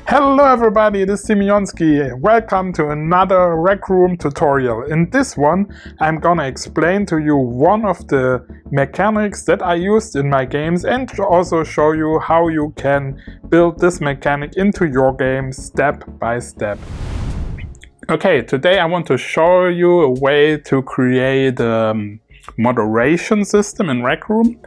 Hello everybody, this is Simeonski. Welcome to another Rec Room tutorial. In this one, I'm gonna explain to you one of the mechanics that I used in my games and also show you how you can build this mechanic into your game step by step. Okay, today I want to show you a way to create a moderation system in Rec Room.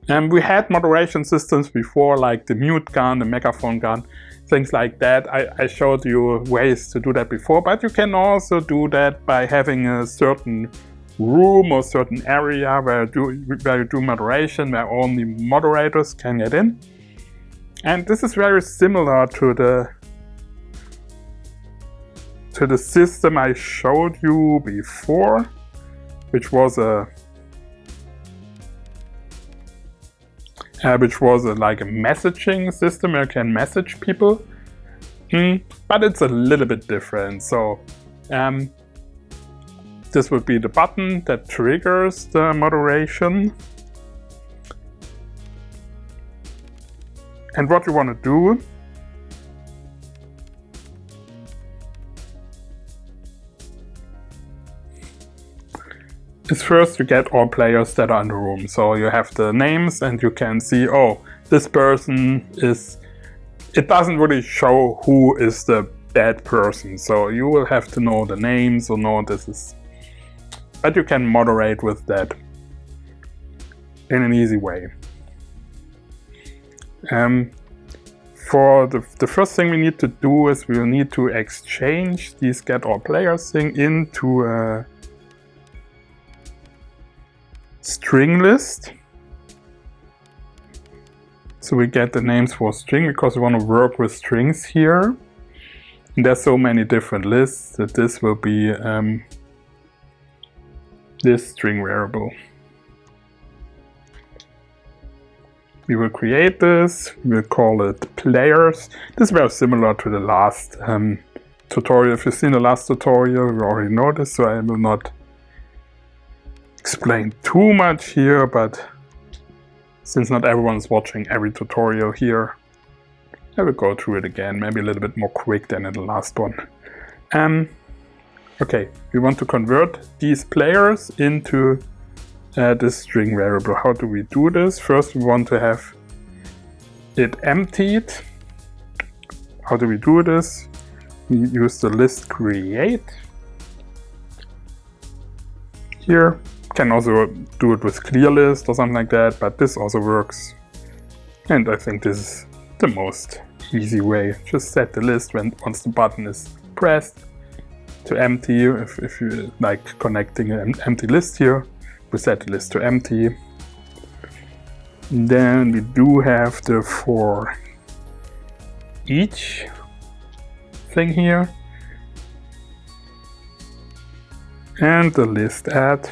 And we had moderation systems before, like the mute gun, the megaphone gun, things like that. I showed you ways to do that before, but you can also do that by having a certain room or certain area where you do moderation, where only moderators can get in. And this is very similar to the system I showed you before, which was like a messaging system where you can message people, but it's a little bit different. So this would be the button that triggers the moderation. And what you want to do is first you get all players that are in the room. So you have the names and you can see, oh, this person is... It doesn't really show who is the bad person. So you will have to know the names or know this is... But you can moderate with that in an easy way. For the first thing we need to do is we'll need to exchange these get all players thing into a string list. So we get the names for string because we want to work with strings here. And there's so many different lists that this will be this string variable. We will create this, we'll call it players. This is very similar to the last tutorial. If you've seen the last tutorial, you already know this, so I will not explain too much here, but since not everyone's watching every tutorial here, I will go through it again, maybe a little bit more quick than in the last one. Okay, we want to convert these players into this string variable. How do we do this? First we want to have it emptied. How do we do this? We use the list create here. Can also do it with clear list or something like that, but this also works. And I think this is the most easy way. Just set the list once the button is pressed to empty. If you like connecting an empty list here, we set the list to empty. And then we do have the for each thing here. And the list add,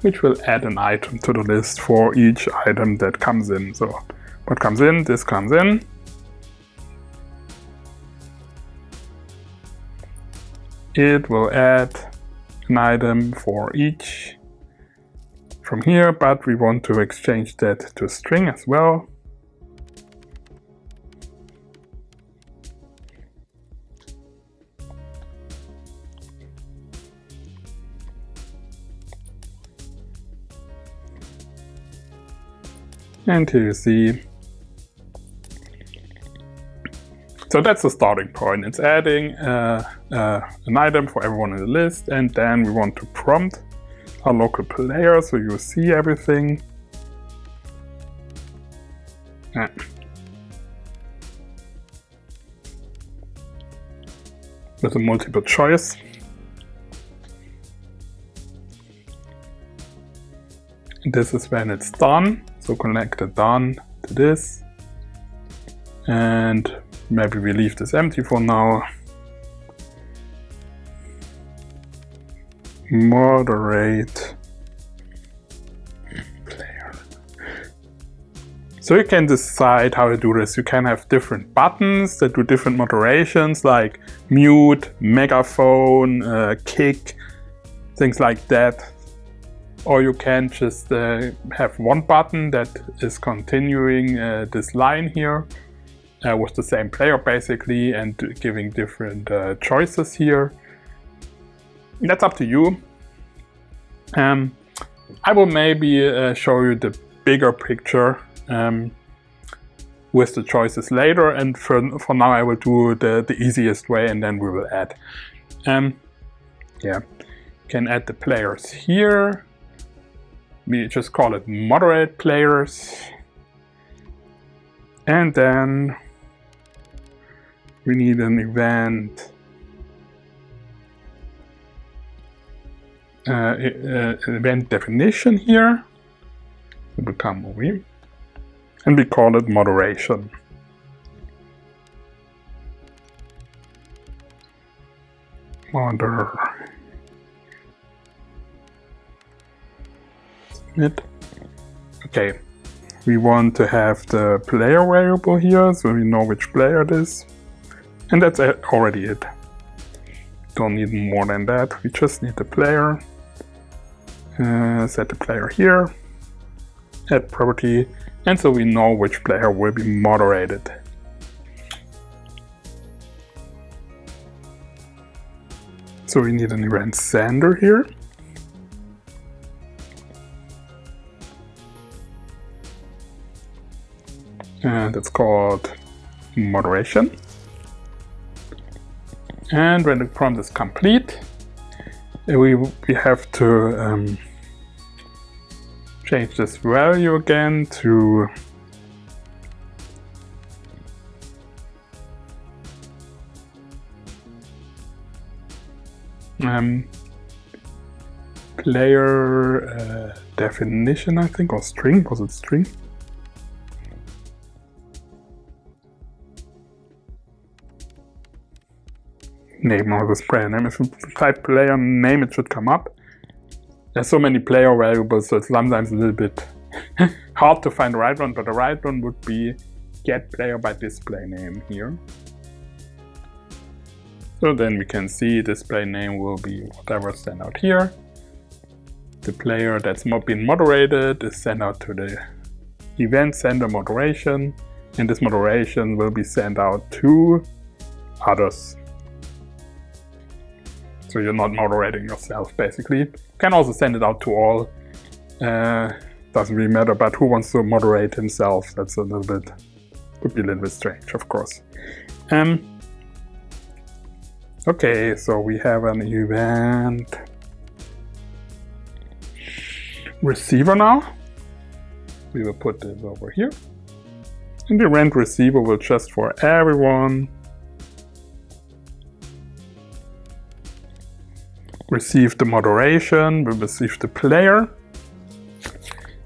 which will add an item to the list for each item that comes in. So what comes in, this comes in. It will add an item for each from here, but we want to exchange that to string as well. And here you see, so that's the starting point. It's adding an item for everyone in the list, and then we want to prompt our local player so you see everything. With a multiple choice. And this is when it's done. So connect the done to this, and maybe we leave this empty for now. Moderate player. So you can decide how to do this. You can have different buttons that do different moderations, like mute, megaphone, kick, things like that. Or you can just have one button that is continuing this line here, with the same player basically, and giving different choices here. That's up to you. I will maybe show you the bigger picture with the choices later, and for now I will do the easiest way, and then we will add. Yeah, can add the players here. We just call it moderate players, and then we need an event event definition here. It will come over here, and we call it moderation. Okay, we want to have the player variable here, so we know which player it is, and that's already it. Don't need more than that. We just need the player. Set the player here, add property, and so we know which player will be moderated. So we need an event sender here. And it's called moderation. And when the prompt is complete, we have to change this value again to player definition, I think, or string. Was it string? Name of this player name. If you type player name, it should come up. There's so many player variables, so it's sometimes a little bit hard to find the right one, but the right one would be get player by display name here. So then we can see display name will be whatever sent out here. The player that's been moderated is sent out to the event sender moderation, and this moderation will be sent out to others. So you're not moderating yourself, basically. You can also send it out to all. Doesn't really matter, but who wants to moderate himself? That's a little bit, would be a little bit strange, of course. Okay, so we have an event receiver now. We will put this over here. And the event receiver will just for everyone receive the moderation, we receive the player,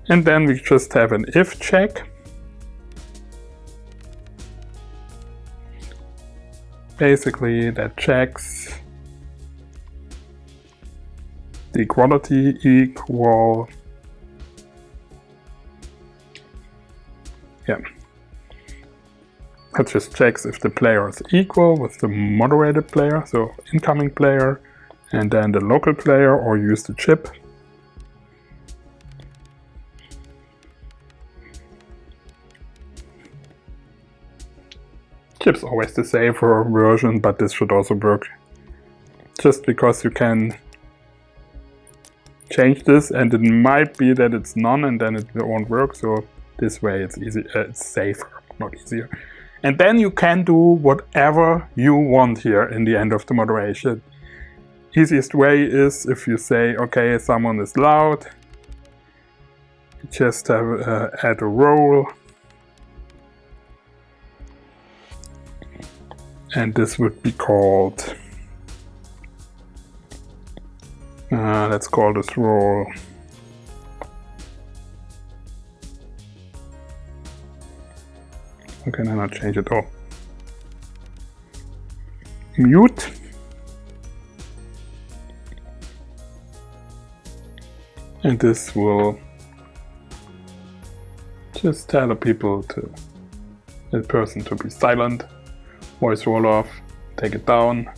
and then we just have an if check. Basically, that checks the equality equal, that just checks if the player is equal with the moderated player, so incoming player, and then the local player, or use the chip. Chip's always the safer version, but this should also work. Just because you can change this, and it might be that it's none, and then it won't work. So this way it's easy, it's safer, not easier. And then you can do whatever you want here in the end of the moderation. Easiest way is if you say, okay, someone is loud, you just have add a role, and this would be called, let's call this role okay, now I'll change it. Mute. And this will just tell the people the person to be silent. Voice roll off, take it down.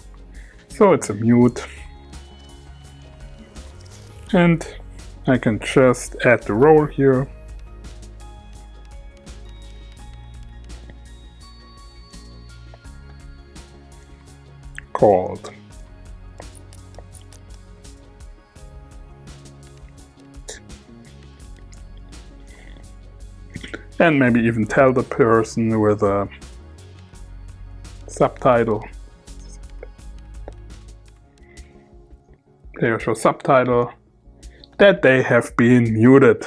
So it's a mute. And I can just add the role here. called. And maybe even tell the person with a subtitle. There you show subtitle that they have been muted.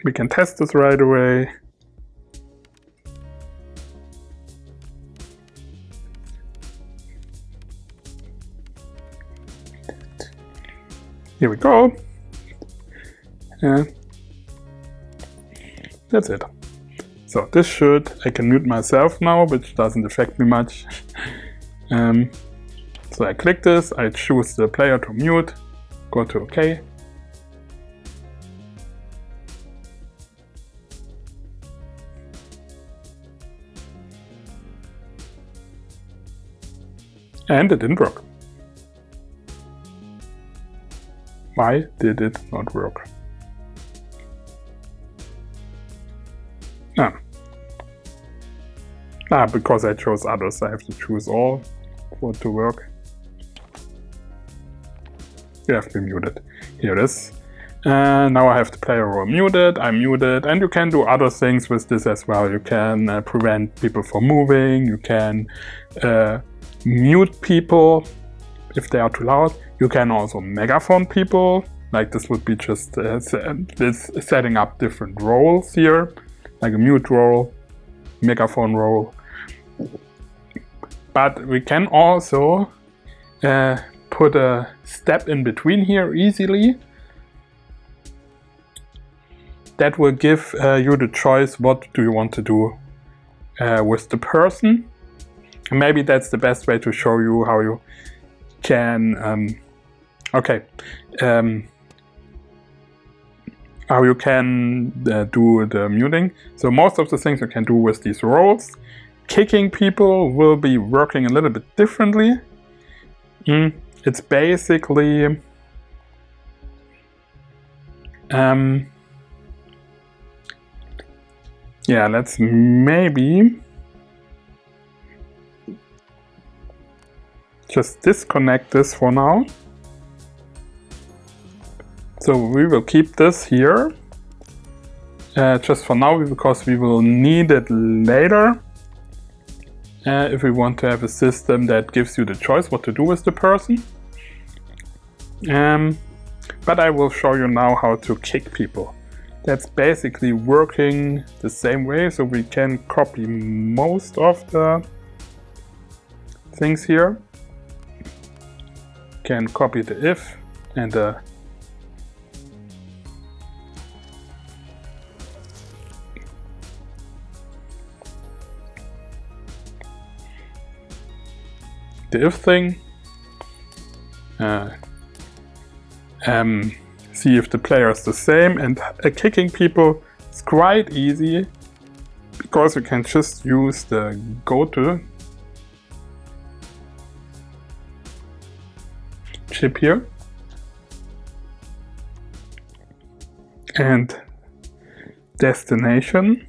We can test this right away. Here we go. And that's it. So this should, I can mute myself now, which doesn't affect me much. So I click this, I choose the player to mute, go to OK. And it didn't work. Why did it not work? Because I chose others, I have to choose all for it to work. You have been muted. Here it is. Now I have the player role muted, I'm muted, and you can do other things with this as well. You can prevent people from moving, you can mute people if they are too loud. You can also megaphone people, like this would be just this setting up different roles here, like a mute role, megaphone role. But we can also put a step in between here easily. That will give you the choice, what do you want to do with the person. And maybe that's the best way to show you how you can how you can do the muting. So most of the things you can do with these roles. Kicking people will be working a little bit differently. It's basically yeah, let's maybe just disconnect this for now. So we will keep this here just for now, because we will need it later if we want to have a system that gives you the choice what to do with the person. But I will show you now how to kick people. That's basically working the same way, so we can copy most of the things here. Can copy the if and the if thing. See if the player is the same, and kicking people is quite easy because you can just use the go to chip here and destination.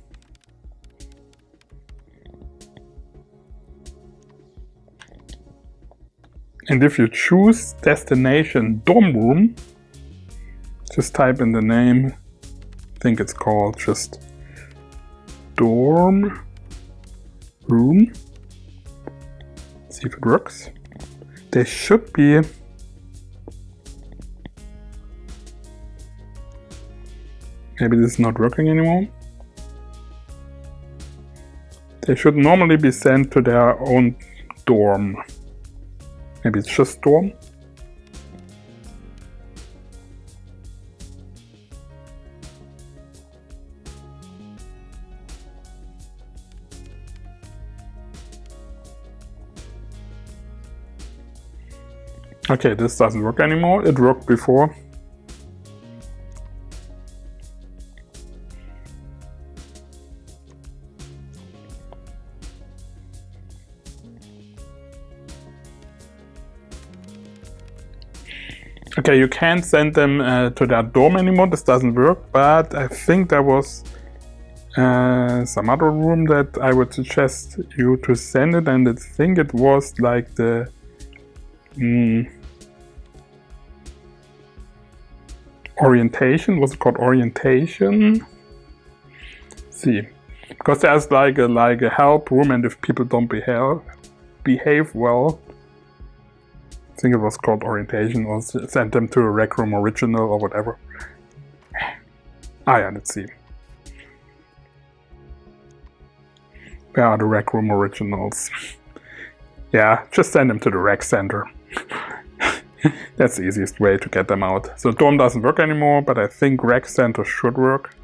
And if you choose destination dorm room, just type in the name, I think it's called just dorm room. See if it works. There should be maybe this is not working anymore. They should normally be sent to their own dorm. Maybe it's just dorm. Okay, this doesn't work anymore. It worked before. Okay, you can't send them to their dorm anymore. This doesn't work, but I think there was some other room that I would suggest you to send it, and I think it was like the orientation. Was it called orientation? Let's see, because there's like a help room, and if people don't behave well, I think it was called orientation, or send them to a rec room original or whatever. Ah yeah, let's see. Where are the rec room originals? Yeah, just send them to the rec center. That's the easiest way to get them out. So Dome doesn't work anymore, but I think rec center should work.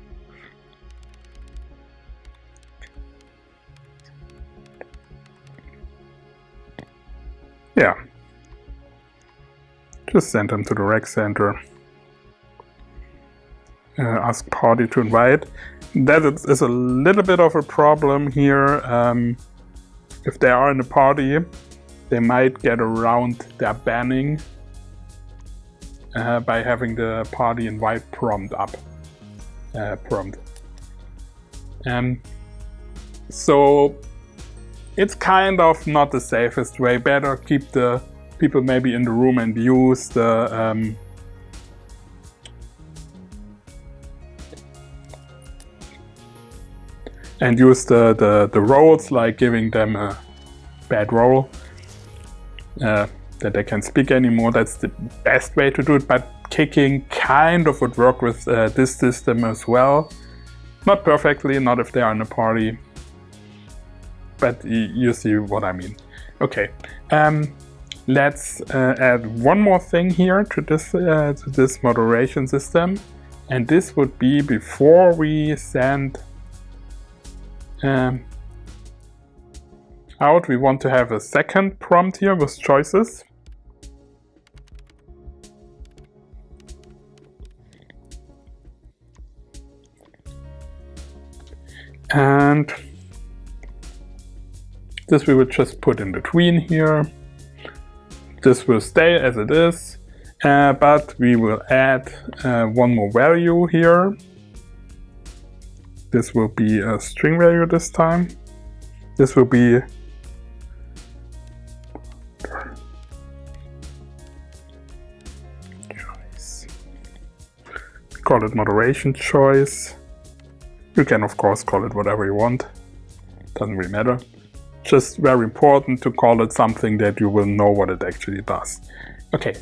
Yeah. Just send them to the rec center. Ask party to invite. That is a little bit of a problem here. If they are in a party, they might get around their banning by having the party invite prompt up. So it's kind of not the safest way. Better keep the people maybe in the room and use the roles, like giving them a bad role that they can't speak anymore. That's the best way to do it, but kicking kind of would work with this system as well. Not perfectly, not if they are in a party, but you see what I mean. Okay, let's add one more thing here to this moderation system, and this would be before we send out, we want to have a second prompt here with choices. And this we would just put in between here. This will stay as it is, but we will add one more value here. This will be a string value this time. This will be choice. Call it moderation choice. You can of course call it whatever you want. Doesn't really matter. Just very important to call it something that you will know what it actually does. Okay.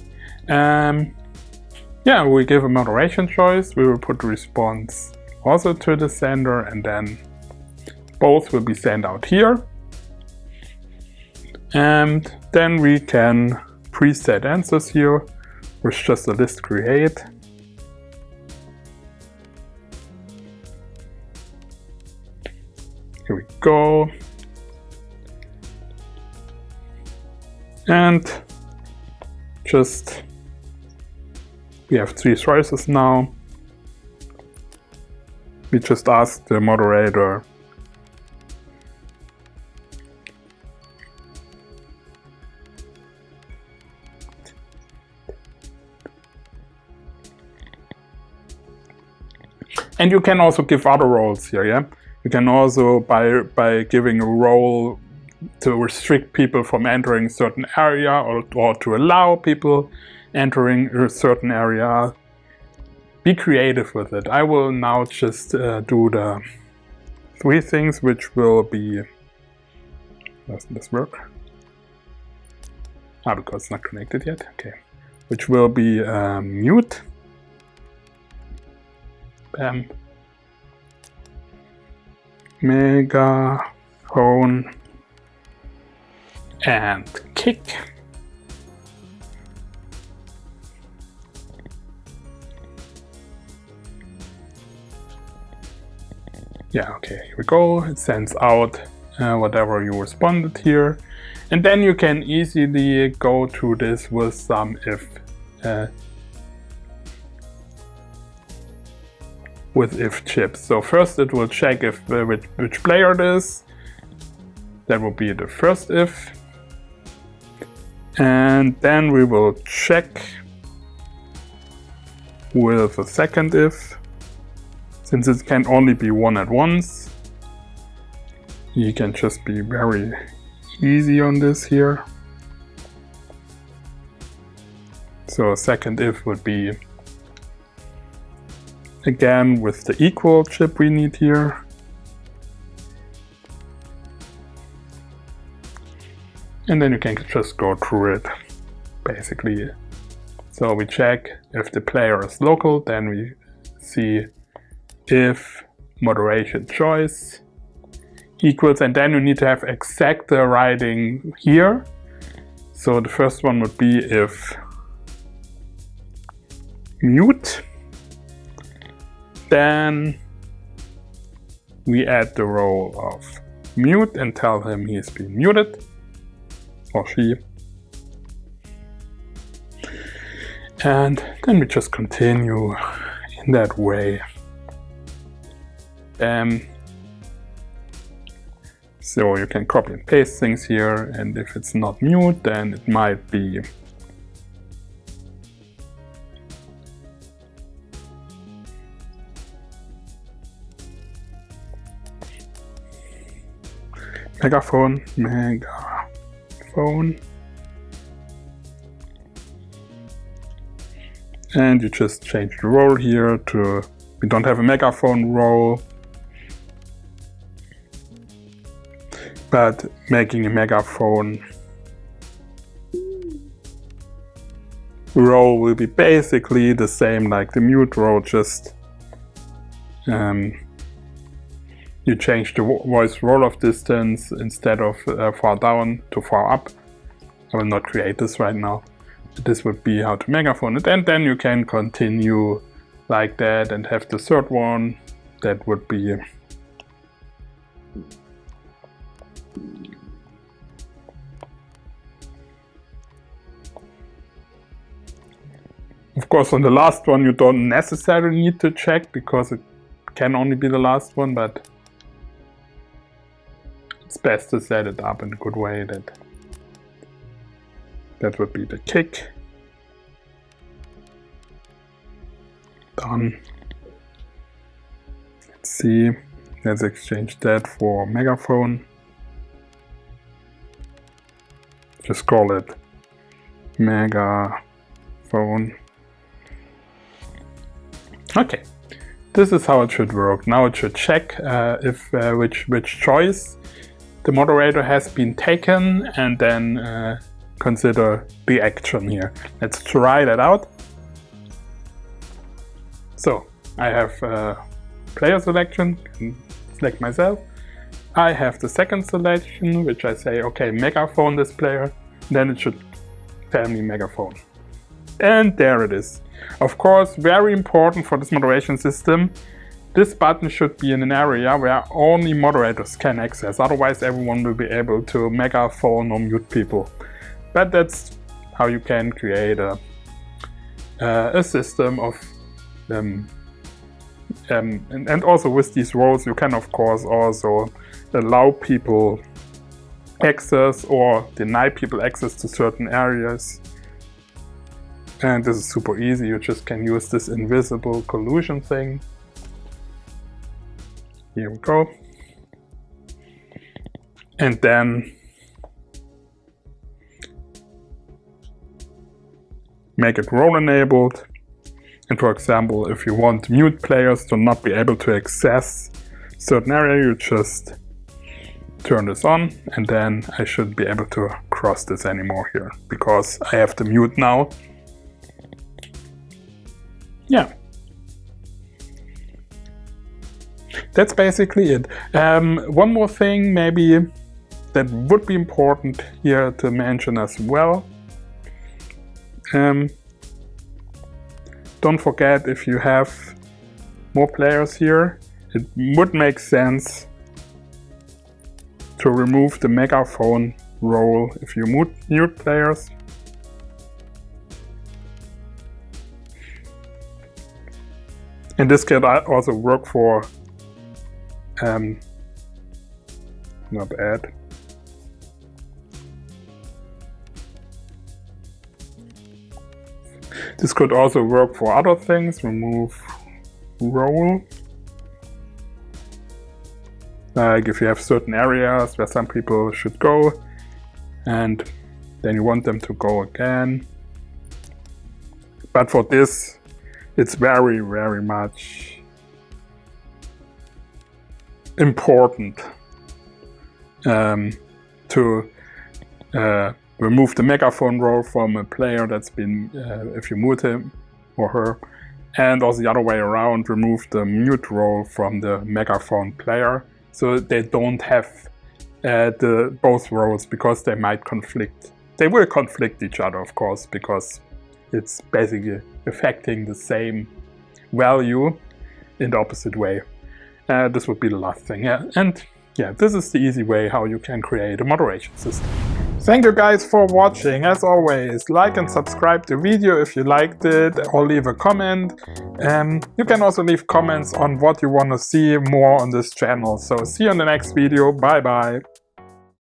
Yeah, we give a moderation choice. We will put the response also to the sender, and then both will be sent out here. And then we can preset answers here with just a list create. Here we go. And just, we have 3 choices now. We just ask the moderator and you can also give other roles here, yeah? You can also, by giving a role to restrict people from entering a certain area, or to allow people entering a certain area, be creative with it. I will now just do the 3 things, which will be, doesn't this work? Because it's not connected yet, okay. Which will be mute, bam, megaphone, and kick. Yeah, okay, here we go. It sends out whatever you responded here. And then you can easily go to this with some if chips. So first it will check if which player it is. That will be the first if. And then we will check with the second if. Since it can only be one at once, you can just be very easy on this here. So a second if would be again with the equal chip we need here. And then you can just go through it, basically. So we check if the player is local, then we see if moderation choice equals, and then you need to have exact writing here. So the first one would be if mute, then we add the role of mute and tell him he's been muted, or she. And then we just continue in that way. So you can copy and paste things here, and if it's not mute, then it might be megaphone. And you just change the role here to, we don't have a megaphone role, but making a megaphone role will be basically the same like the mute role, just you change the voice roll off distance instead of far down to far up. I will not create this right now. This would be how to megaphone it, and then you can continue like that and have the third one. That would be of course on the last one you don't necessarily need to check because it can only be the last one, but it's best to set it up in a good way. That would be the kick. Done. Let's see. Let's exchange that for megaphone. Just call it megaphone. Okay. This is how it should work. Now it should check if which choice the moderator has been taken, and then consider the action here. Let's try that out. So I have player selection, can select myself. I have the second selection, which I say, okay, megaphone this player. Then it should tell me megaphone. And there it is. Of course, very important for this moderation system, this button should be in an area where only moderators can access. Otherwise, everyone will be able to megaphone or mute people. But that's how you can create a system of and also with these roles you can of course also allow people access or deny people access to certain areas. And this is super easy. You just can use this invisible collusion thing. Here we go. And then make it role enabled. And for example, if you want mute players to not be able to access certain area, you just turn this on, and then I shouldn't be able to cross this anymore here because I have the mute now. Yeah. That's basically it. One more thing maybe that would be important here to mention as well. Don't forget, if you have more players here, it would make sense to remove the megaphone role if you mute players. And this can also work for not bad. This could also work for other things. Remove role. Like if you have certain areas where some people should go and then you want them to go again. But for this, it's very, very much important to remove the megaphone role from a player that's been, if you mute him or her, and also the other way around, remove the mute role from the megaphone player, so they don't have both roles, because they might conflict. They will conflict each other, of course, because it's basically affecting the same value in the opposite way. This would be the last thing, yeah. And yeah, this is the easy way how you can create a moderation system. Thank you guys for watching. As always, like and subscribe the video if you liked it, or leave a comment. You can also leave comments on what you want to see more on this channel. So see you in the next video. Bye bye.